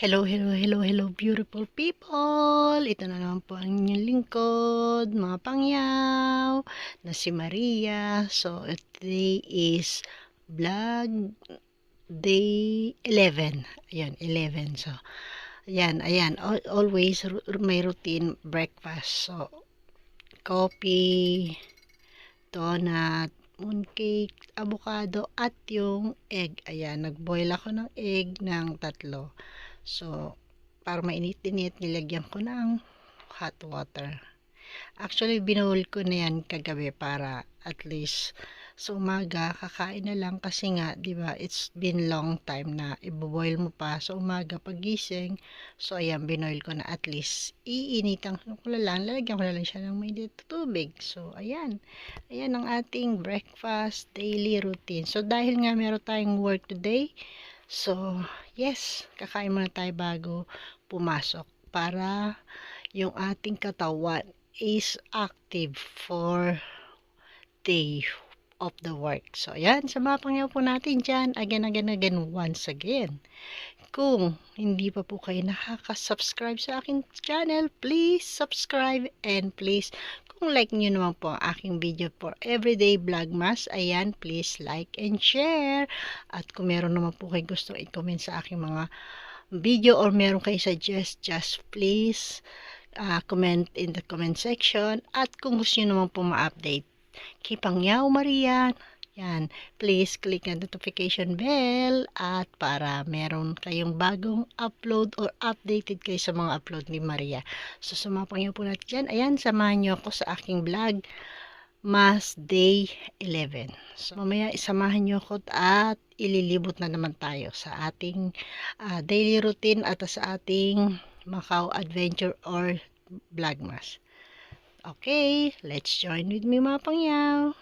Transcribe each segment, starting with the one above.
Hello, hello, hello, hello, beautiful people! Ito na naman po ang inyong lingkod, mga pangyaw, na si Maria. So, today is vlog day 11. Ayan, 11. So, ayan. Always may routine breakfast. So, coffee, donut, mooncake, avocado, at yung egg. Ayan, nagboil ako ng egg ng 3. So, para mainit-init, nilagyan ko ng hot water. Actually, binawal ko na yan kagabi para at least sa umaga, kakain na lang kasi nga, di ba, it's been long time na iboboil mo pa sa umaga pagising. So, ayan, binoil ko na at least. Iinitan ko na lang, lalagyan ko na lang siya ng mainit na tubig. So, ayan. Ayan ang ating breakfast daily routine. So, dahil nga meron tayong work today, so, yes, kakain muna tayo bago pumasok para yung ating katawan is active for day of the work. So, ayan, sa mga pangyaw po natin dyan, again, once again. Kung hindi pa po kayo nakaka-subscribe sa aking channel, please subscribe and please, kung like nyo naman po ang aking video for everyday vlogmas, ayan, please like and share. At kung meron naman po kayo gusto i-comment sa aking mga video or meron kayo suggest, just please comment in the comment section. At kung gusto nyo naman po ma-update kay Pangyaw Maria, yan, please click ang notification bell at para meron kayong bagong upload or updated kayo sa mga upload ni Maria. So, sa mga Pangyaw po natin dyan, ayan, samahan nyo ako sa aking vlog Mas Day 11. So, mamaya isamahan nyo ako at ililibot na naman tayo sa ating daily routine at sa ating Macau Adventure or Vlogmas. Okay, let's join with me mga pangyaw.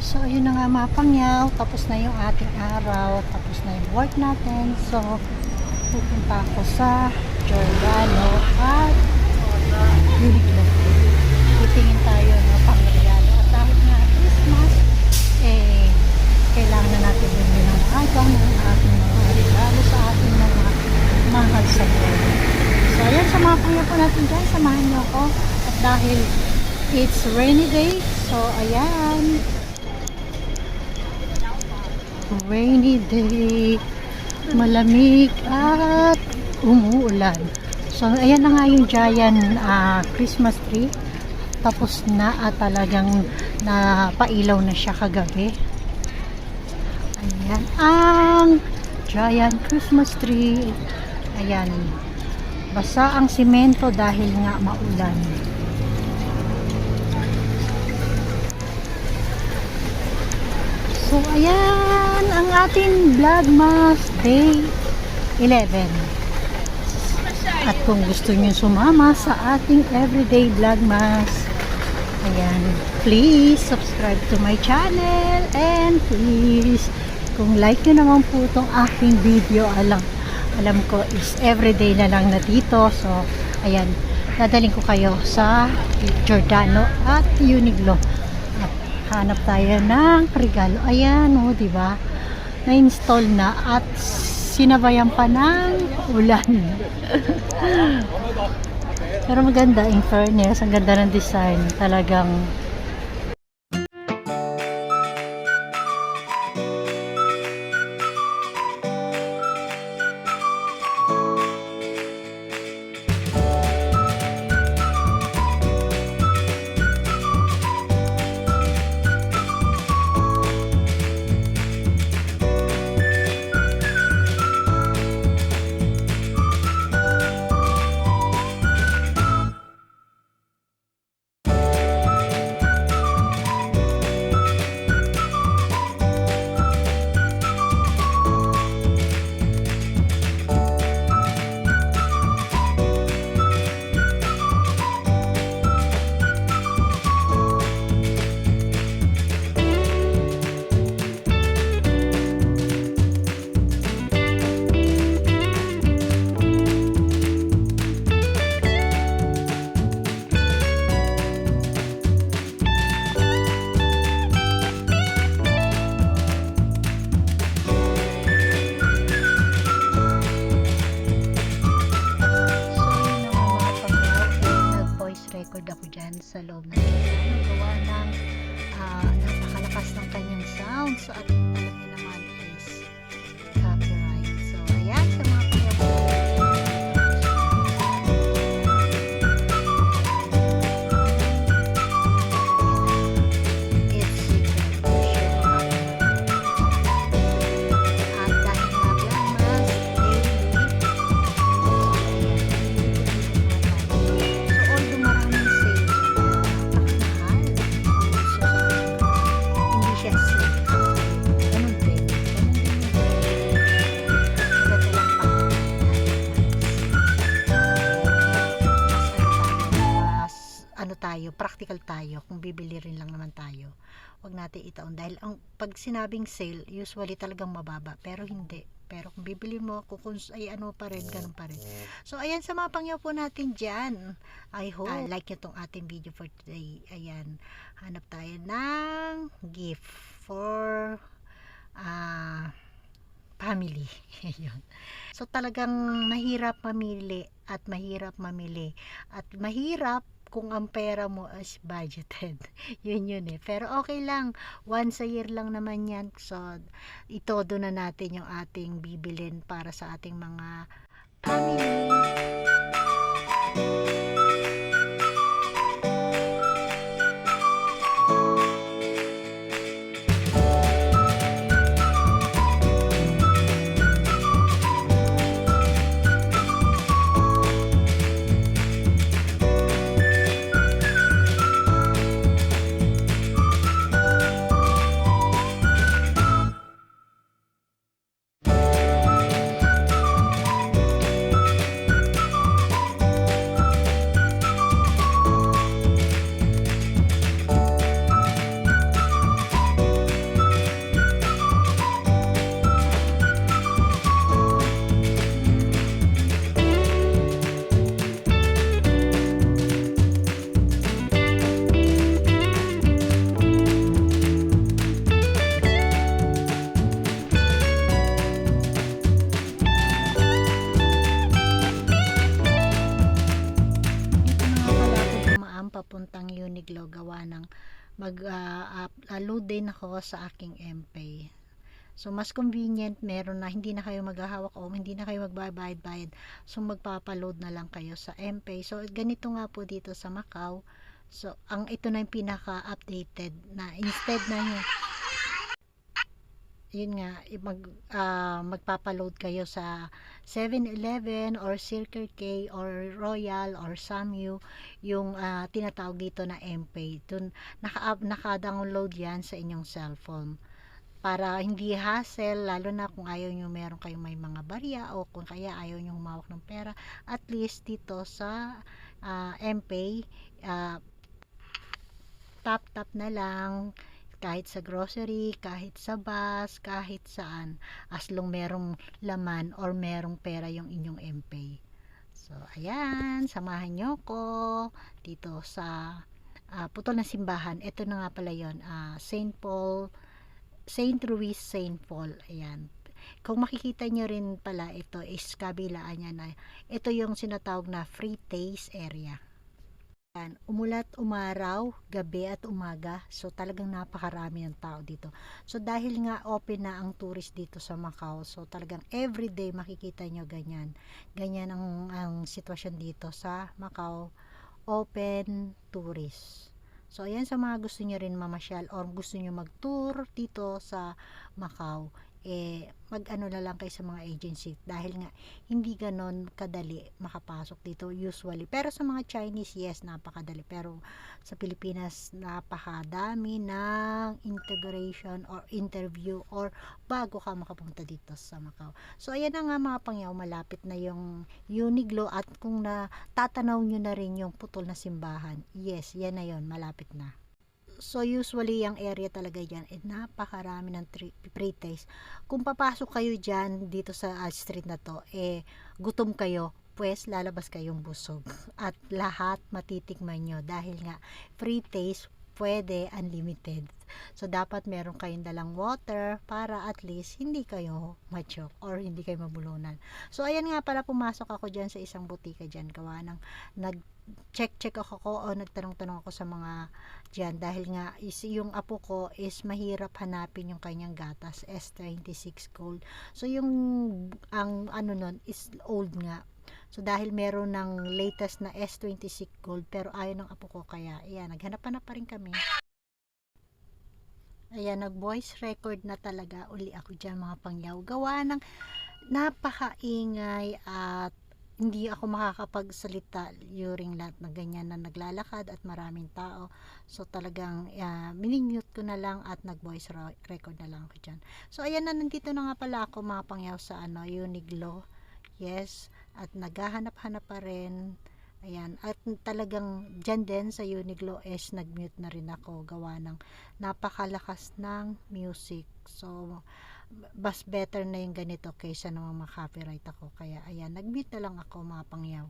So, ayun na nga mga pangyaw, tapos na yung ating araw, tapos na yung work natin. So, pupunta ako sa Giordano at Uniqlo. Titingin tayo ng pangregalo. At dahil nga Christmas, kailangan na natin bumili ng agaw ng ating mga regalo sa ating mga mahal sa buhay. So, ayan sa mga pangyaw po natin dyan, samahan nyo ako. At dahil it's rainy day, so ayan, rainy day, malamig at umuulan. So, ayan na nga yung giant Christmas tree. Tapos na at talagang napailaw na siya kagabi. Ayan ang giant Christmas tree. Ayan. Basa ang simento dahil nga maulan. So, ayan ang ating Vlogmas Day 11. At kung gusto niyo sumama sa ating everyday Vlogmas, ayan, please subscribe to my channel and please, kung like nyo naman po itong aking video, alam ko is everyday na lang na dito. So, ayan, dadaling ko kayo sa Giordano at Uniqlo. Hanap tayo ng regalo. Ayan, oh, di ba? Na-install na at sinabayan pa ng ulan. Pero maganda, in fairness, ang ganda ng design. Talagang loob ng piano gawa ng napakalakas ng kanyang sound. So at alam niyo naman is copyright. So ayan sa mga tayo, practical tayo kung bibili rin lang naman tayo. Huwag natin itaon dahil ang pag sinabing sale, usually talagang mababa, pero hindi. Pero kung bibili mo, kung ay ano pa rin, ganun pa rin. So, ayan sa mga pangyaw po natin dyan. I hope like nyo tong ating video for today. Ayan, hanap tayo ng gift for family. Ayun. So, talagang mahirap mamili at mahirap mamili. At mahirap kung ang pera mo is budgeted. Yun eh. Pero okay lang. Once a year lang naman yan. So, itodo na natin yung ating bibilin para sa ating mga family. Papuntang Uniqlo gawa ng mag-load din ako sa aking MPay. So mas convenient, meron na hindi na kayo maghahawak o hindi na kayo magbabayad-bayad. So magpapa-load na lang kayo sa MPay. So ganito nga po dito sa Macau. So ito na yung pinaka-updated na instead na yun nga magpapa-load kayo sa 7-Eleven or Circle K or Royal or Samyu, yung tinatawag dito na MPay. Dun naka-download yan sa inyong cellphone para hindi hassle, lalo na kung ayaw nyo meron kayong may mga barya o kung kaya ayaw nyo humawak ng pera. At least dito sa MPay, tap na lang kahit sa grocery, kahit sa bus, kahit saan, as long merong laman or merong pera yung inyong MPay. So ayan, samahan nyo ko dito sa putol ng simbahan. Ito na nga pala yun, St. Louis St. Paul. Ayan, kung makikita nyo rin pala, ito is kabilaan niya na ito yung sinatawag na free taste area. Umulat, umaraw, gabi at umaga. So talagang napakarami ng tao dito. So dahil nga open na ang tourist dito sa Macau, so talagang everyday makikita nyo ganyan. Ganyan ang sitwasyon dito sa Macau, open tourist. So ayan, sa mga gusto nyo rin mamasyal or gusto nyo mag-tour dito sa Macau, mag-ano na lang kayo sa mga agency dahil nga hindi ganon kadali makapasok dito usually. Pero sa mga Chinese, yes, napakadali. Pero sa Pilipinas, napakadami ng integration or interview or bago ka makapunta dito sa Macau. So ayan na nga mga pangyaw, malapit na yung Uniqlo at kung tatanaw nyo na rin yung putol na simbahan, yes, yan na yon, malapit na. So usually yung area talaga dyan napakarami ng free taste. Kung papasok kayo dyan dito sa street na to, gutom kayo, pues lalabas kayong busog at lahat matitikman nyo dahil nga free taste pwede unlimited. So, dapat meron kayong dalang water para at least hindi kayo ma-choke or hindi kayo mabulunan. So, ayan nga pala, pumasok ako dyan sa isang butika dyan. Gawa ng nag-check ako o nagtanong-tanong ako sa mga dyan dahil nga yung apo ko is mahirap hanapin yung kanyang gatas S26 Gold. So, ang ano nun is old nga. So, dahil meron ng latest na S26 Gold pero ayaw ng apo ko, kaya ayan, naghanap-hanap pa rin kami. Ayan, nag-voice record na talaga uli ako dyan mga pangyaw. Gawa ng napakaingay at hindi ako makakapagsalita during lahat na ganyan na naglalakad at maraming tao. So, talagang minimute ko na lang at nag-voice record na lang ako dyan. So, ayan na, nandito na nga pala ako mga pangyaw sa Uniqlo. Yes, at naghahanap-hanap pa rin. Ayan, at talagang dyan din sa Uniqlo is nag-mute na rin ako gawa ng napakalakas ng music. So, mas better na yung ganito kaysa naman maka-copyright ako. Kaya ayan, nag-mute na lang ako mga pangyaw.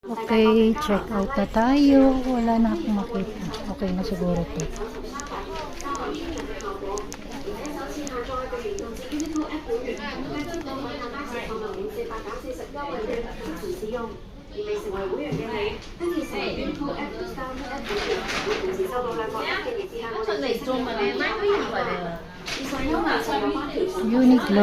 Okay, check out na tayo. Wala na akong makita. Okay na siguro to. 為會員嘅你，登記成為邊鋪 App download App 會員，會同時收到兩個 App 嘅熱線，我哋最新嘅優惠。以上優惠就有關條 Uniqlo.